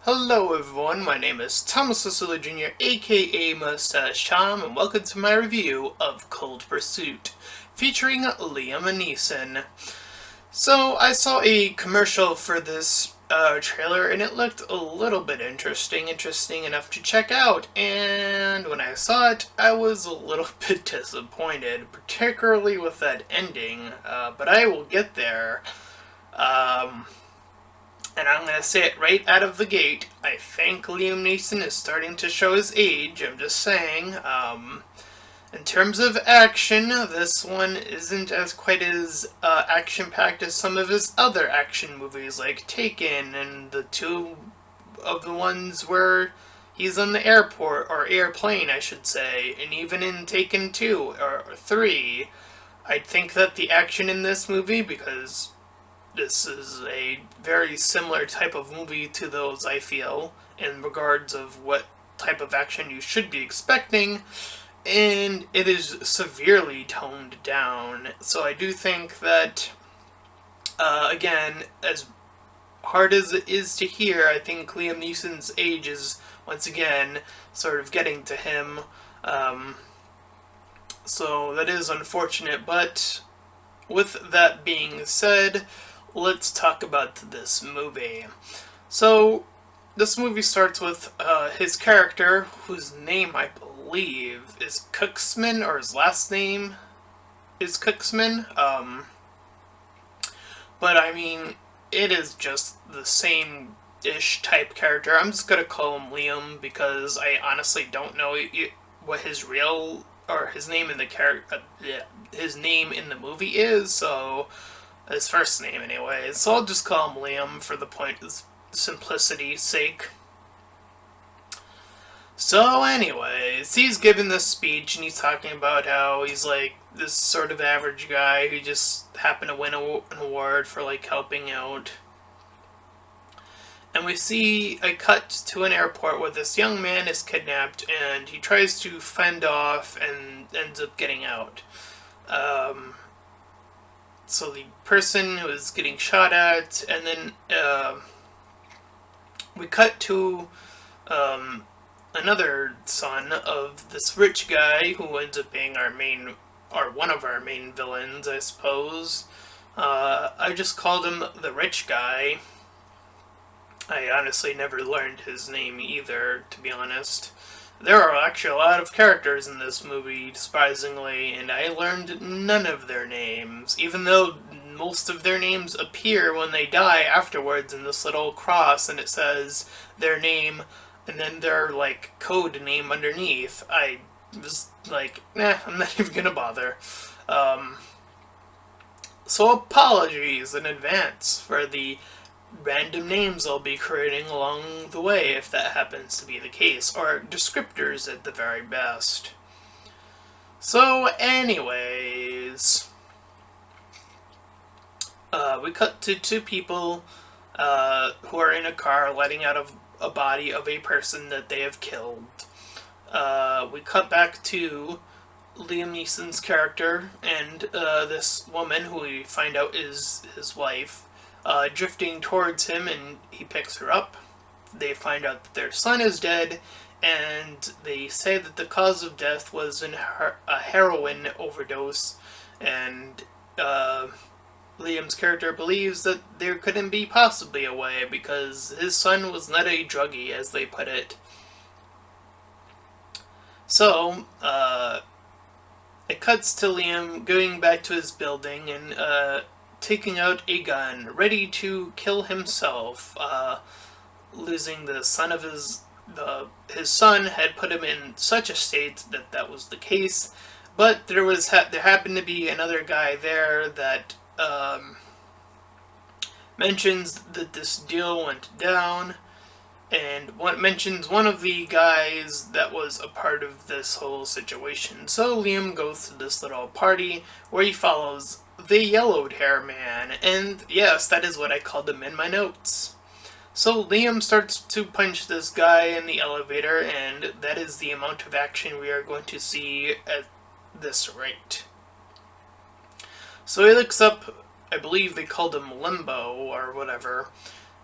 Hello everyone, my name is Thomas Cecily Jr., aka Mustached Tom, and welcome to my review of Cold Pursuit, featuring Liam Neeson. So, I saw a commercial for this trailer, and it looked a little bit interesting enough to check out, and when I saw it, I was a little bit disappointed, particularly with that ending, but I will get there. Um, and I'm going to say it right out of the gate. I think Liam Neeson is starting to show his age. I'm just saying. In terms of action, this one isn't as quite as action-packed as some of his other action movies, like Taken and the two of the ones where he's on the airport, or airplane, I should say, and even in Taken 2 or 3. I think that the action in this movie, because this is a very similar type of movie to those, I feel, in regards of what type of action you should be expecting, and it is severely toned down. So I do think that, again, as hard as it is to hear, I think Liam Neeson's age is, once again, sort of getting to him. Um, so that is unfortunate, but with that being said, let's talk about this movie. So, this movie starts with his character, whose name I believe is Cooksman, or his last name is Cooksman. But I mean, it is just the same ish type character. I'm just gonna call him Liam because I honestly don't know what his real or his name in the character, his name in the movie is. So his first name anyway. So I'll just call him Liam for the point of simplicity's sake. So anyways, he's giving this speech and he's talking about how he's like this sort of average guy who just happened to win an award for like helping out. And we see a cut to an airport where this young man is kidnapped and he tries to fend off and ends up getting out. So the person who is getting shot at, and then we cut to another son of this rich guy who ends up being our main, or one of our main villains, I suppose. I just called him the rich guy. I honestly never learned his name either, to be honest. There are actually a lot of characters in this movie, surprisingly, and I learned none of their names, even though most of their names appear when they die afterwards in this little cross, and it says their name, and then their, like, code name underneath. I was like, nah, I'm not even gonna bother. So apologies in advance for the random names I'll be creating along the way if that happens to be the case, or descriptors at the very best. So anyways, we cut to two people who are in a car letting out of a body of a person that they have killed. We cut back to Liam Neeson's character and this woman who we find out is his wife, drifting towards him, and he picks her up. They find out that their son is dead, and they say that the cause of death was a heroin overdose, and Liam's character believes that there couldn't be possibly a way because his son was not a druggie, as they put it. So, it cuts to Liam going back to his building and taking out a gun, ready to kill himself, losing the son of his son had put him in such a state that that was the case, but there happened to be another guy there that mentions that this deal went down, and mentions one of the guys that was a part of this whole situation. So Liam goes to this little party where he follows the yellowed hair man, and yes, that is what I called him in my notes. So Liam starts to punch this guy in the elevator, and that is the amount of action we are going to see at this rate. So he looks up, I believe they called him Limbo or whatever,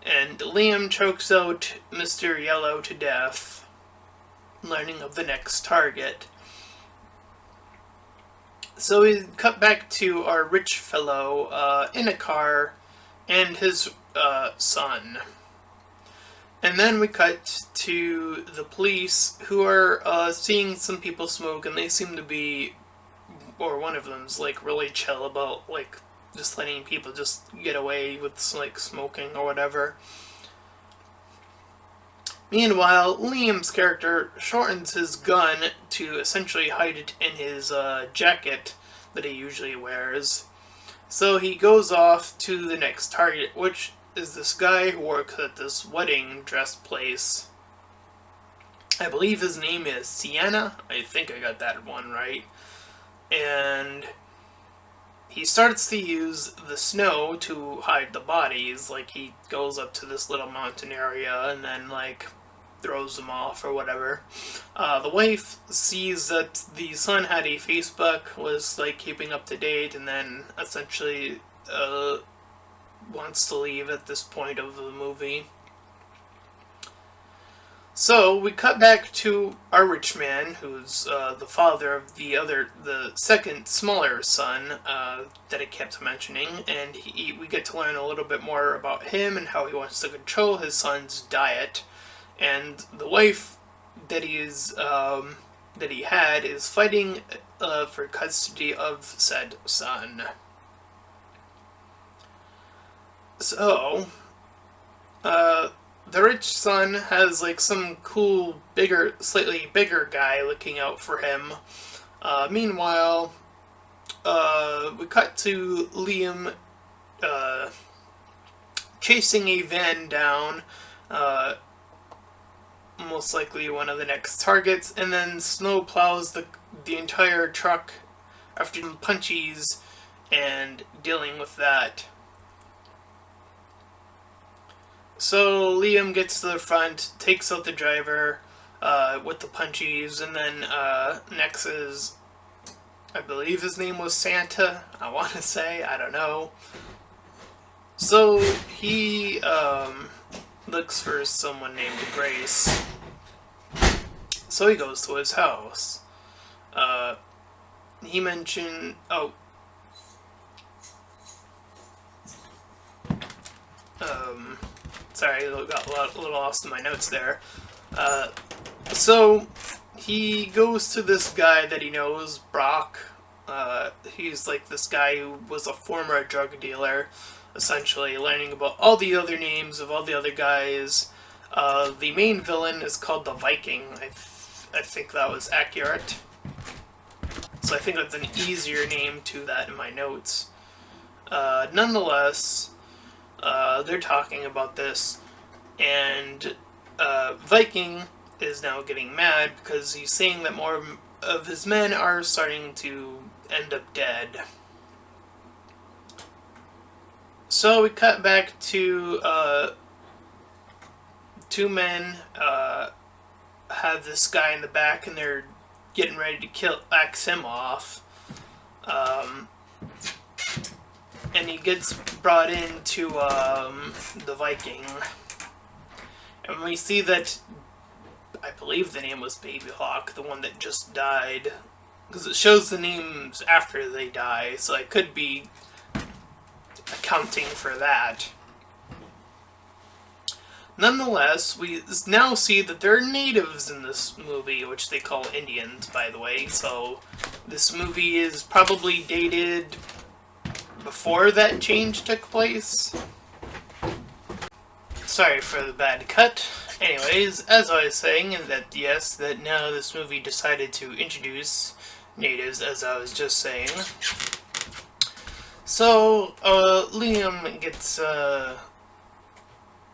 and Liam chokes out Mr. Yellow to death, learning of the next target. So we cut back to our rich fellow in a car and his son. And then we cut to the police, who are seeing some people smoke, and they seem to be, or one of them's like really chill about like just letting people just get away with like smoking or whatever. Meanwhile, Liam's character shortens his gun to essentially hide it in his jacket that he usually wears. So he goes off to the next target, which is this guy who works at this wedding dress place. I believe his name is Sienna. I think I got that one right. And he starts to use the snow to hide the bodies. Like, he goes up to this little mountain area and then, like, throws them off or whatever. The wife sees that the son had a Facebook, was, like, keeping up to date, and then essentially wants to leave at this point of the movie. So we cut back to our rich man, who's the father of the second smaller son that I kept mentioning, and we get to learn a little bit more about him and how he wants to control his son's diet. And the wife that he had is fighting for custody of said son. So, the rich son has like some cool, slightly bigger guy looking out for him. Meanwhile, we cut to Liam chasing a van down, most likely one of the next targets, and then snow plows the entire truck after punchies and dealing with that. So Liam gets to the front, takes out the driver with the punchies, and then next is, I believe his name was Santa, I want to say, I don't know. So he looks for someone named Grace. So he goes to his house. He mentioned, sorry, I got a little lost in my notes there. So he goes to this guy that he knows, Brock. He's like this guy who was a former drug dealer, essentially, learning about all the other names of all the other guys. The main villain is called the Viking. I think that was accurate. So I think that's an easier name to that in my notes. Nonetheless, they're talking about this, and Viking is now getting mad because he's saying that more of his men are starting to end up dead. So we cut back to two men have this guy in the back, and they're getting ready to axe him off. And he gets brought into the Viking. And we see that, I believe the name was Baby Hawk, the one that just died. Because it shows the names after they die, so I could be accounting for that. Nonetheless, we now see that there are natives in this movie, which they call Indians, by the way. So this movie is probably dated before that change took place. Sorry for the bad cut. Anyways, as I was saying, that yes, that now this movie decided to introduce natives, as I was just saying. So, Liam gets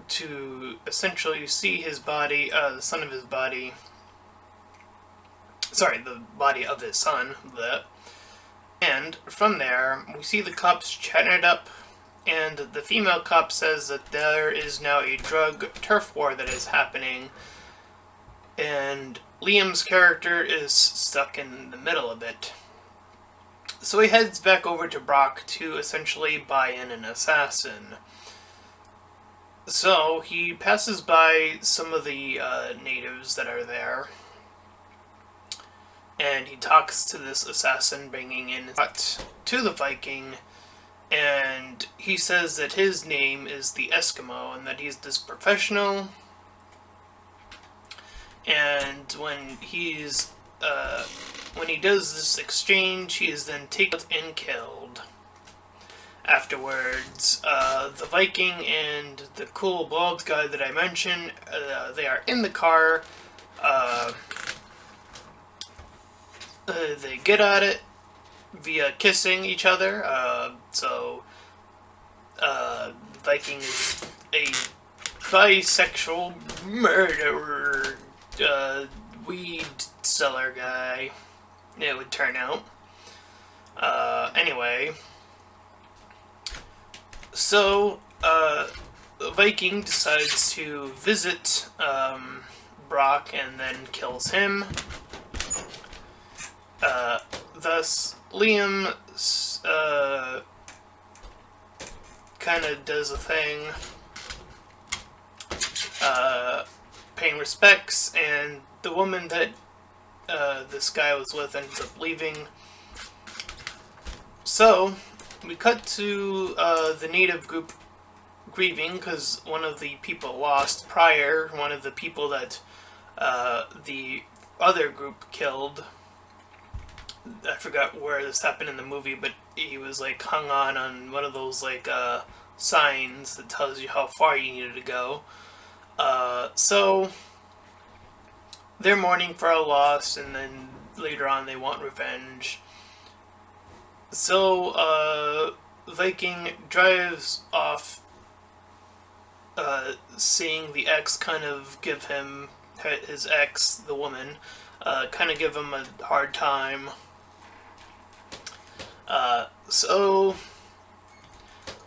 to essentially see his body, the son of his body. Sorry, the body of his son. And from there, we see the cops chatting it up, and the female cop says that there is now a drug turf war that is happening, and Liam's character is stuck in the middle of it. So he heads back over to Brock to essentially buy in an assassin. So he passes by some of the natives that are there, and he talks to this assassin bringing in to the Viking, and he says that his name is the Eskimo and that he's this professional. And when he does this exchange, he is then taken and killed. Afterwards, the Viking and the cool bald guy that I mentioned, they are in the car. They get at it via kissing each other. Viking is a bisexual murderer, weed seller guy, it would turn out. Anyway, so Viking decides to visit Brock and then kills him. Thus, Liam kind of does a thing, paying respects, and the woman that this guy was with ends up leaving. So, we cut to the native group grieving because one of the people lost prior, one of the people that the other group killed. I forgot where this happened in the movie, but he was like hung on one of those like signs that tells you how far you needed to go. So they're mourning for a loss, and then later on they want revenge. So Viking drives off, seeing the ex kind of give him, his ex, the woman, kind of give him a hard time. So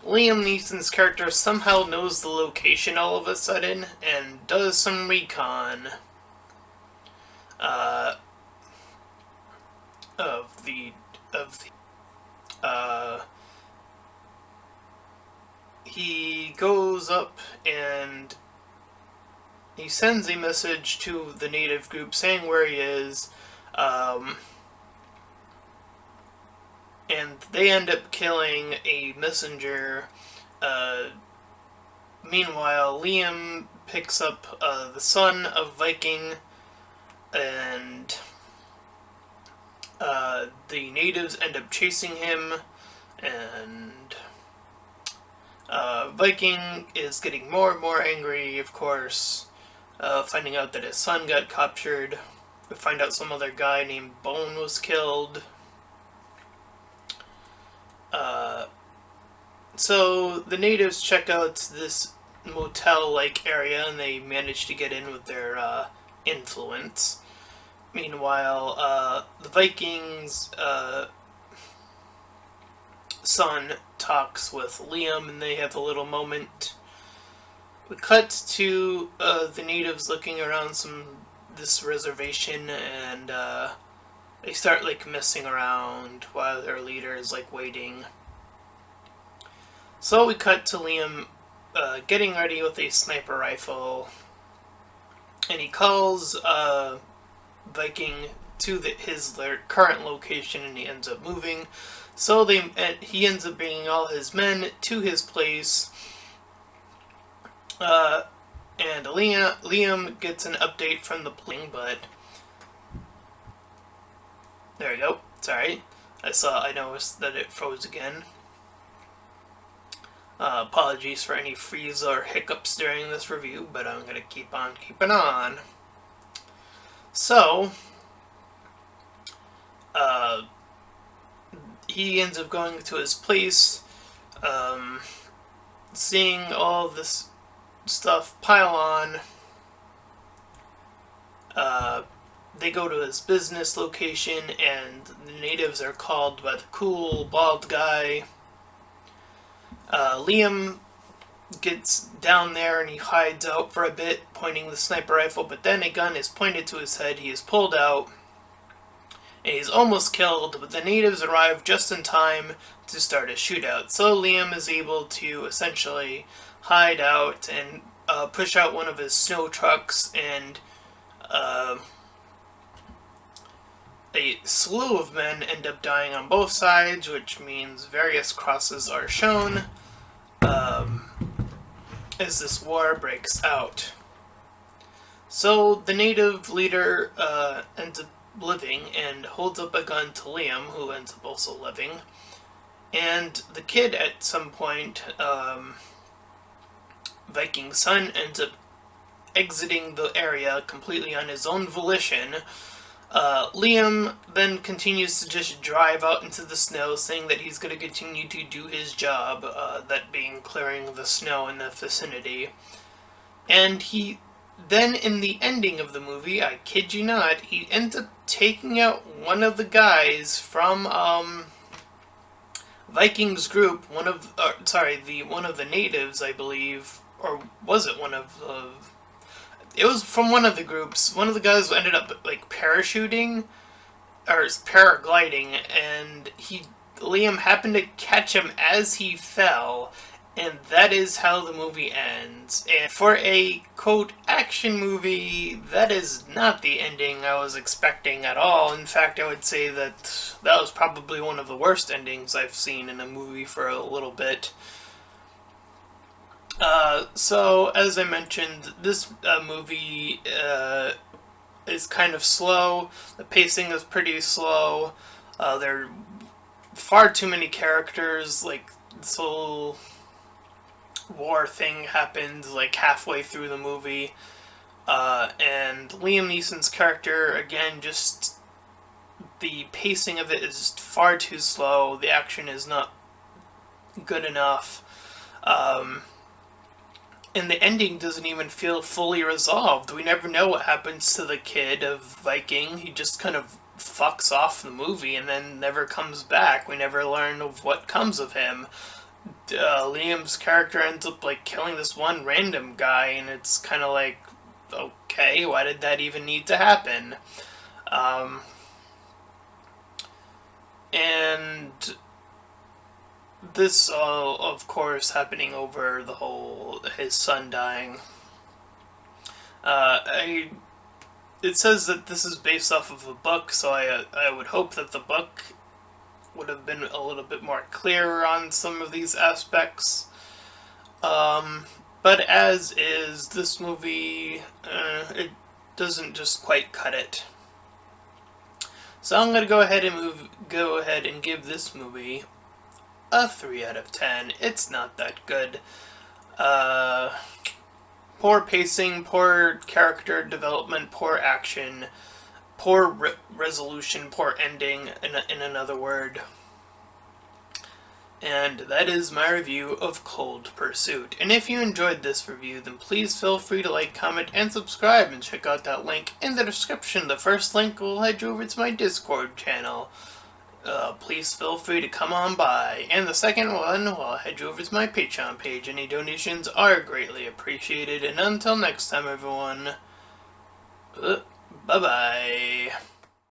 Liam Neeson's character somehow knows the location all of a sudden and does some recon of the he goes up and he sends a message to the native group saying where he is, and they end up killing a messenger. Meanwhile, Liam picks up the son of Viking, and the natives end up chasing him, and Viking is getting more and more angry, of course, finding out that his son got captured. We find out some other guy named Bone was killed. So the natives check out this motel-like area, and they manage to get in with their influence. Meanwhile, the Vikings' son talks with Liam, and they have a little moment. We cut to the natives looking around this reservation, and they start like messing around while their leader is like waiting. So we cut to Liam getting ready with a sniper rifle, and he calls Viking to his current location, and he ends up moving. So he ends up bringing all his men to his place, and Liam gets an update from the plane, but there we go. Sorry, I noticed that it froze again. Apologies for any freeze or hiccups during this review, but I'm gonna keep on keeping on. So, he ends up going to his place, seeing all this stuff pile on. They go to his business location, and the natives are called by the cool bald guy. Liam gets down there and he hides out for a bit, pointing the sniper rifle, but then a gun is pointed to his head. He is pulled out, and he's almost killed, but the natives arrive just in time to start a shootout. So Liam is able to essentially hide out and push out one of his snow trucks, and a slew of men end up dying on both sides, which means various crosses are shown as this war breaks out. So the native leader ends up living and holds up a gun to Liam, who ends up also living. And the kid at some point, Viking's son, ends up exiting the area completely on his own volition. Liam then continues to just drive out into the snow, saying that he's going to continue to do his job, that being clearing the snow in the vicinity. And he then, in the ending of the movie, I kid you not, he ends up taking out one of the guys from Viking's group, one of the natives, I believe, or was it one of the... It was from one of the groups. One of the guys ended up like parachuting or paragliding, and Liam happened to catch him as he fell, and that is how the movie ends. And for a quote action movie, that is not the ending I was expecting at all. In fact, I would say that was probably one of the worst endings I've seen in a movie for a little bit. So, as I mentioned, this movie is kind of slow. The pacing is pretty slow. There are far too many characters. Like, this whole war thing happens like halfway through the movie. And Liam Neeson's character, again, just the pacing of it is far too slow. The action is not good enough. And the ending doesn't even feel fully resolved. We never know what happens to the kid of Viking. He just kind of fucks off the movie and then never comes back. We never learn of what comes of him. Liam's character ends up like killing this one random guy, and it's kind of like, okay, why did that even need to happen? And this all, of course, happening over the whole his son dying. It says that this is based off of a book, so I would hope that the book would have been a little bit more clear on some of these aspects. But as is, this movie, it doesn't just quite cut it. So I'm gonna go ahead and give this movie a 3 out of 10. It's not that good. Poor pacing, poor character development, poor action, poor resolution, poor ending, in another word. And that is my review of Cold Persuit. And if you enjoyed this review, then please feel free to like, comment, and subscribe, and check out that link in the description. The first link will head you over to my Discord channel. Please feel free to come on by. And the second one will head you over to my Patreon page. Any donations are greatly appreciated. And until next time, everyone, bye-bye.